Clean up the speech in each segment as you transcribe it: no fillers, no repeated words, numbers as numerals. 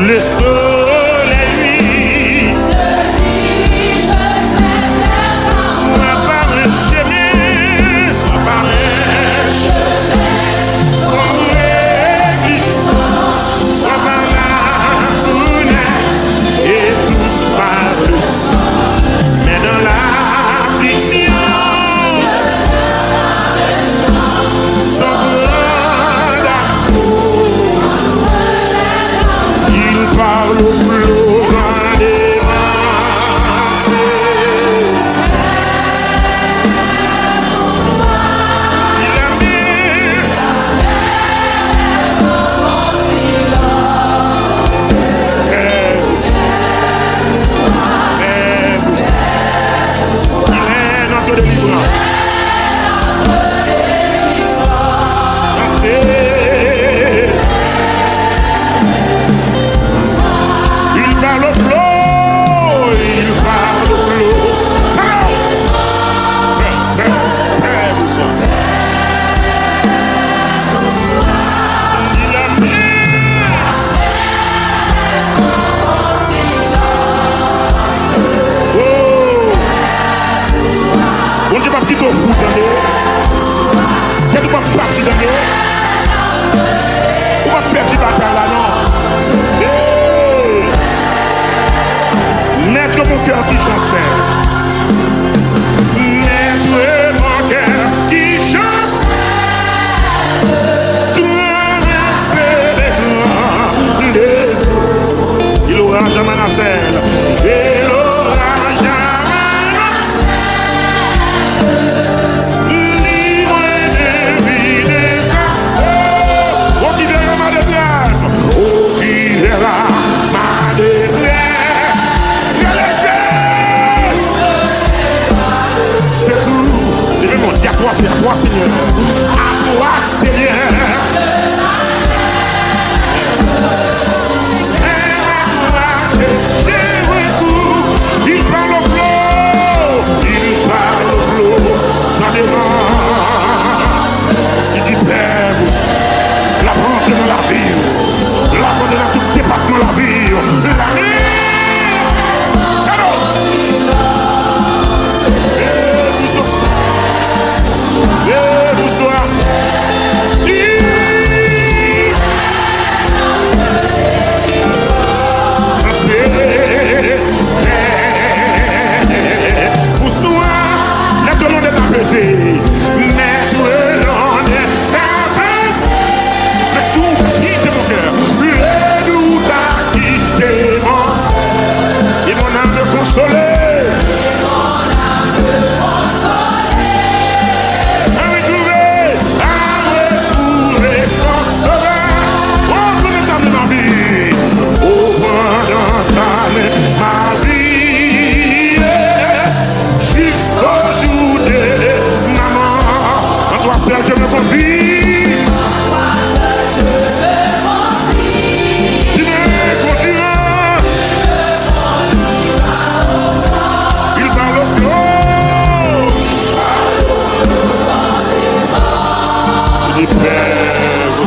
Le soleil, lui, soit par un chemin, soit par un chemin, soit glissant, soit par la fenêtre, et tous par le sang. Mais dans l'affliction, son grand amour, il parle au flot des masses. Il a mis il est notre délivrance. Il parle au flot, il parle au flot. Il a mis. Oh, on dit pas petit au foot, t'es pas parti dans le. On va perdre la bataille là, non? Hey. Mettre mon cœur qui chancelle. Mettre mon cœur qui chancelle. Traverser les grands eaux. Il aura jamais la selle. Il aura jamais la selle. Libre de vie des assauts. Oh, qui verra ma détresse. Oh, qui verra ma détresse. C'est tout. Je vais monter à toi, c'est à toi, Seigneur. À toi, Seigneur. Il parle au flot, il parle au flot, ça démarre. Il dit Père, la prendre dans la vie, la prendre dans tout département de la vie, la vie. Je me confie. Tu me conduiras. Il parle au flot. Il dit Père,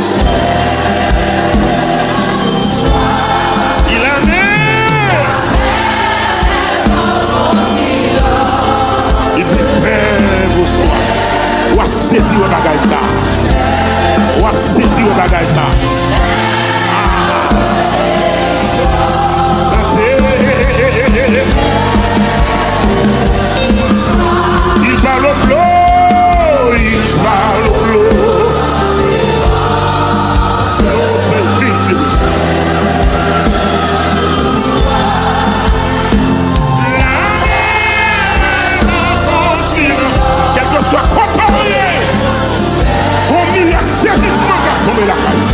il a mis. Il dit Père, vous soyez. Ou a saisi le bagage ça. Ou a saisi le bagage ça. Il parle au flot. Il parle au flot. C'est Christ. Quel que soit comparé au milieu de saisissement qui a tombé la caille.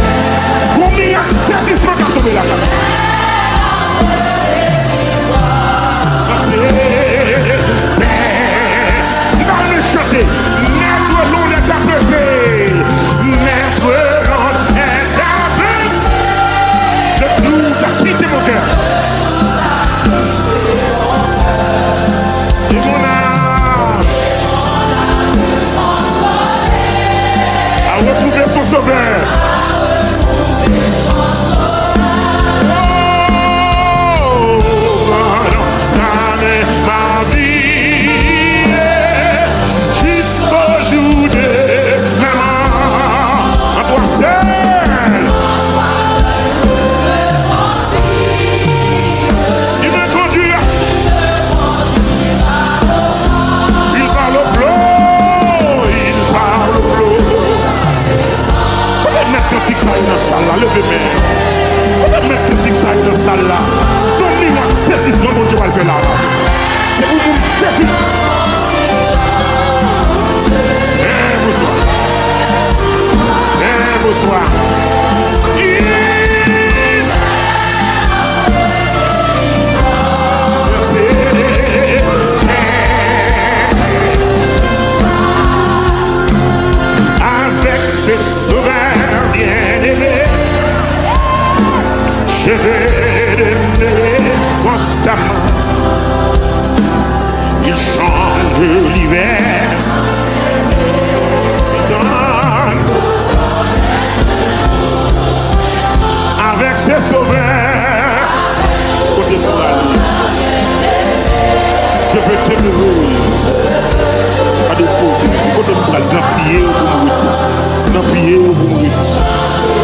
prier pour mourir.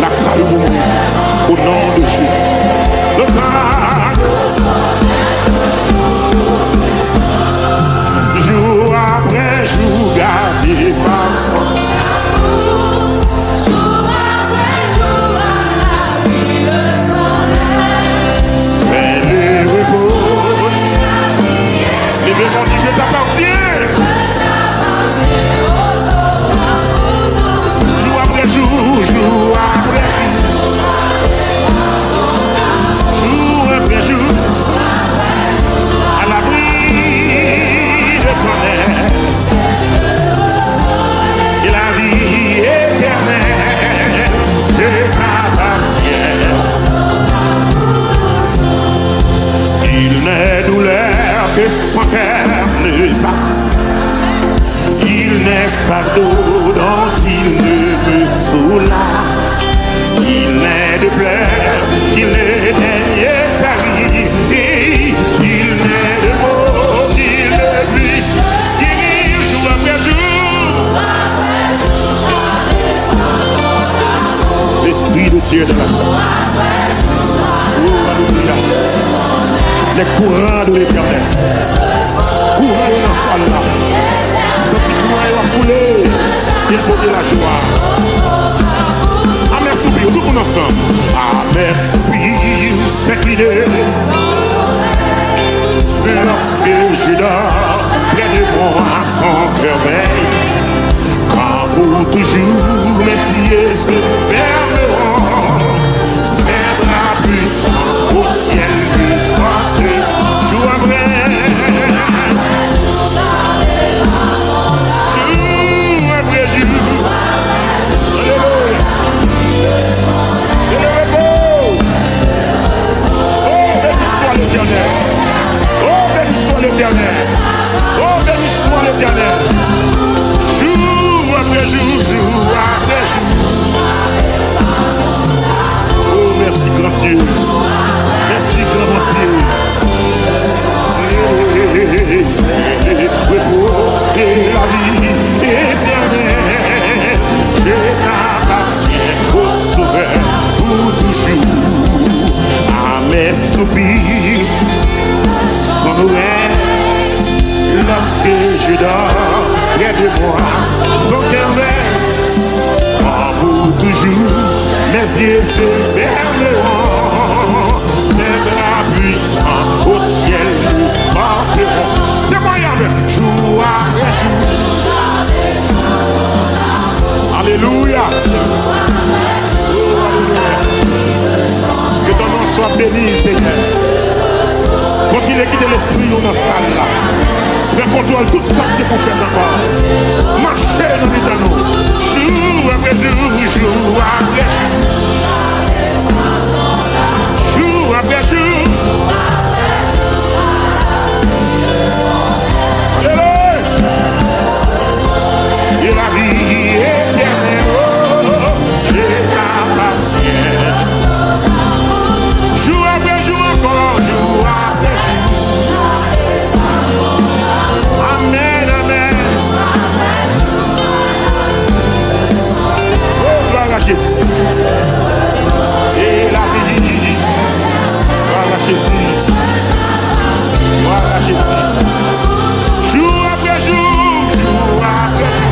La caille pour mourir. Au nom de Jésus. Le pain. Jour après jour, gardé par son amour. Jour après jour, à la vie le connaît. C'est le repos. L'événement dit je t'appartiens. Jour après jour, à l'abri de ton aile, et la vie éternelle, je m'appartiens. Il n'est douleur que son cœur ne bat, il n'est fardeau dont il ne me soulage, il n'est de pleurs qu'il ne daigne tarir, il n'est de mots qu'il ne puisse guérir jour après jour. L'esprit de Dieu de la sang. Oh, alléluia. Les courants de l'éternel. Courants dans sa là. Senti courant va couler. Il faut de la joie. Amen, soupir, tout le monde ensemble. Amen, soupir, c'est qu'il est. Lorsque je dors, près de moi, son cœur veille. Quand pour toujours mes yeux se fermeront, ses bras puissants au ciel me portent. Jour après l'Éternel. Oh, béni soit l'Éternel. Jour après jour, jour après jour. Oh, merci grand Dieu. Merci grand Dieu. Et la vie éternelle, je t'appartiens au Sauveur pour toujours. À mes soupirs, son oreille. Lorsque je dors, près de moi, son cœur veille. Quand pour toujours, mes yeux se fermeront, mes bras puissants au ciel nous porteront. Témoignage, jour après jour. Alléluia. Que ton nom soit béni, Seigneur. Continue de quitter l'esprit dans la salle là. Prends contrôle tout ça que tu peux faire d'abord. Marchez dans les anneaux. Jour après jour, jour après jour. Jour après jour. Alléluia. Et la vie éternelle, oh, je t'appartiens. Jour après jour encore, jour après jour. Amen, amen. Oh, gloire à Jésus. Et la vie. Gloire à Jésus. Gloire à Jésus. Jour après jour, jour après jour.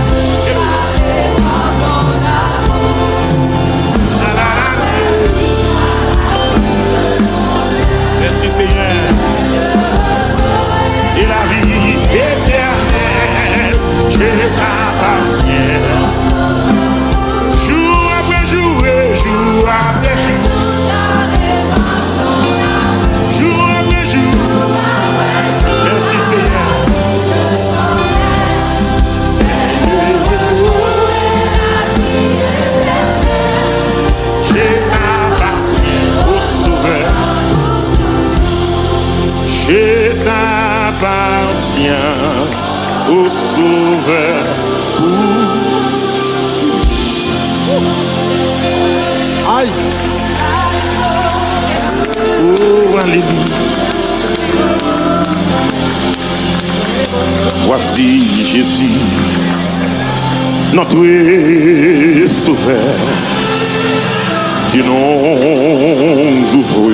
Merci Seigneur. Et la vie éternelle, je t'appartiens. Jour après jour et jour après jour. Jour après jour. Merci Seigneur. Je t'appartiens au Sauveur. Je t'appartiens au Sauveur. Aïe. Oh, alléluia. Voici Jésus, notre sauveur, qui nous ouvre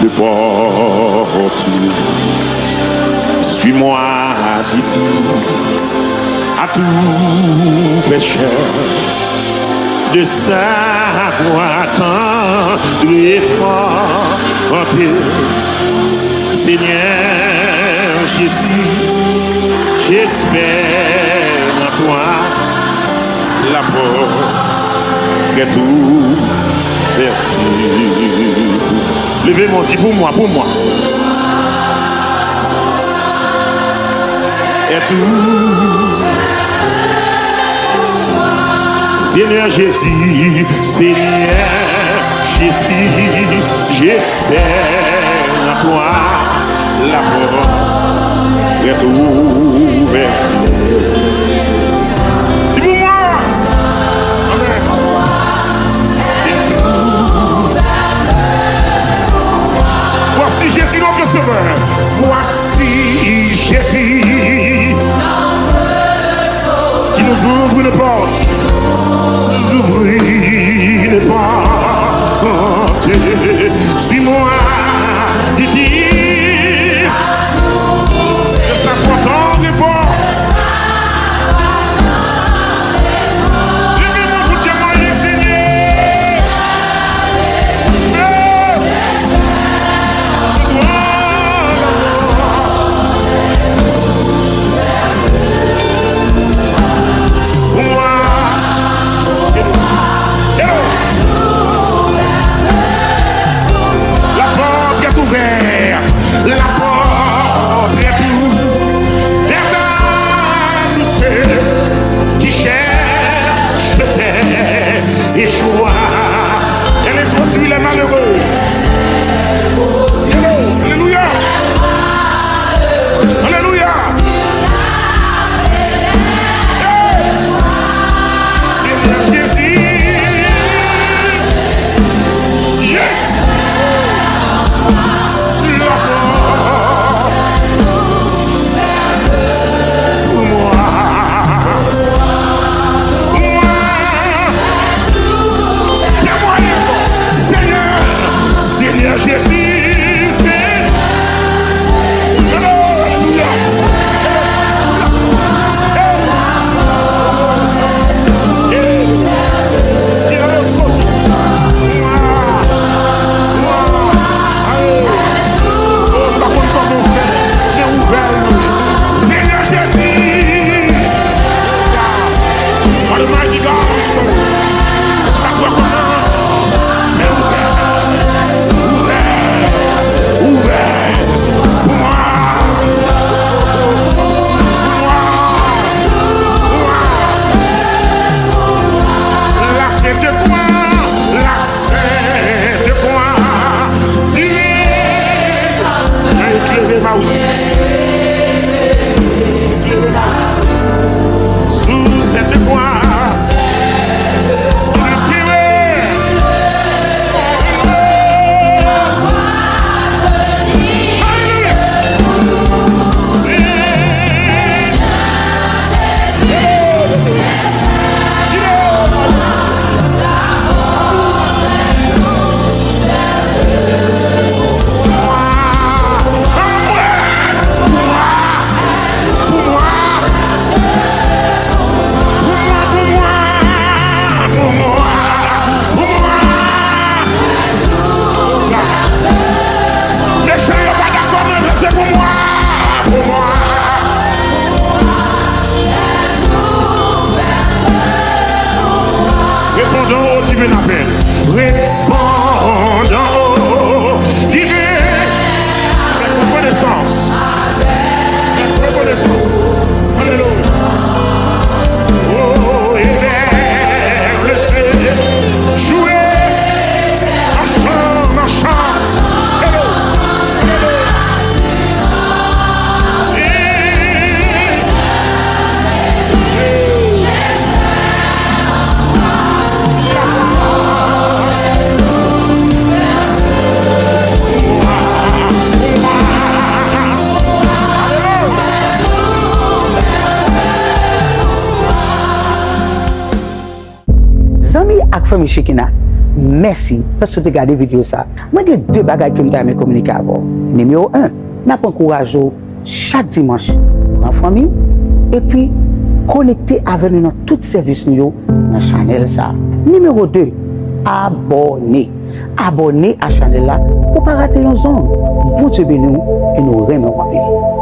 le porte. Suis-moi, dit-il, à tout pécheur, de savoir quand l'effort rempli. Seigneur Jésus, j'espère en toi la porte est tout perdu. Levez-moi, dis pour moi, Et tout. Seigneur Jésus, j'espère en toi la porte est ouverte. Dis-moi, amen. Voici Jésus notre sauveur. Voici Jésus qui nous ouvre une porte. Ouvrir les portes. Suis-moi, dit-il, de sa foi tant d'efforts. Levez-moi pour témoigner, Seigneur. La Famille ak famille Chikina, merci parce que tu as regardé la vidéo ça. Moi j'ai deux bagages que je communiquer avant. Numéro 1, n'a pas encouragé chaque dimanche en famille et puis connecter avec nous dans tout service nous dans la channel ça. Numéro 2, abonner. Abonner à la chaîne là pour ne pas rater une zone. Bon Dieu béni et nous remercions.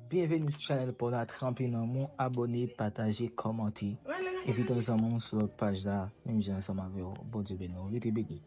Bienvenue sur la chaîne pour la tremper dans mon abonné, partager, commenter. Invitez-nous sur notre page là, même si nous sommes avec vous. Bon Dieu béni.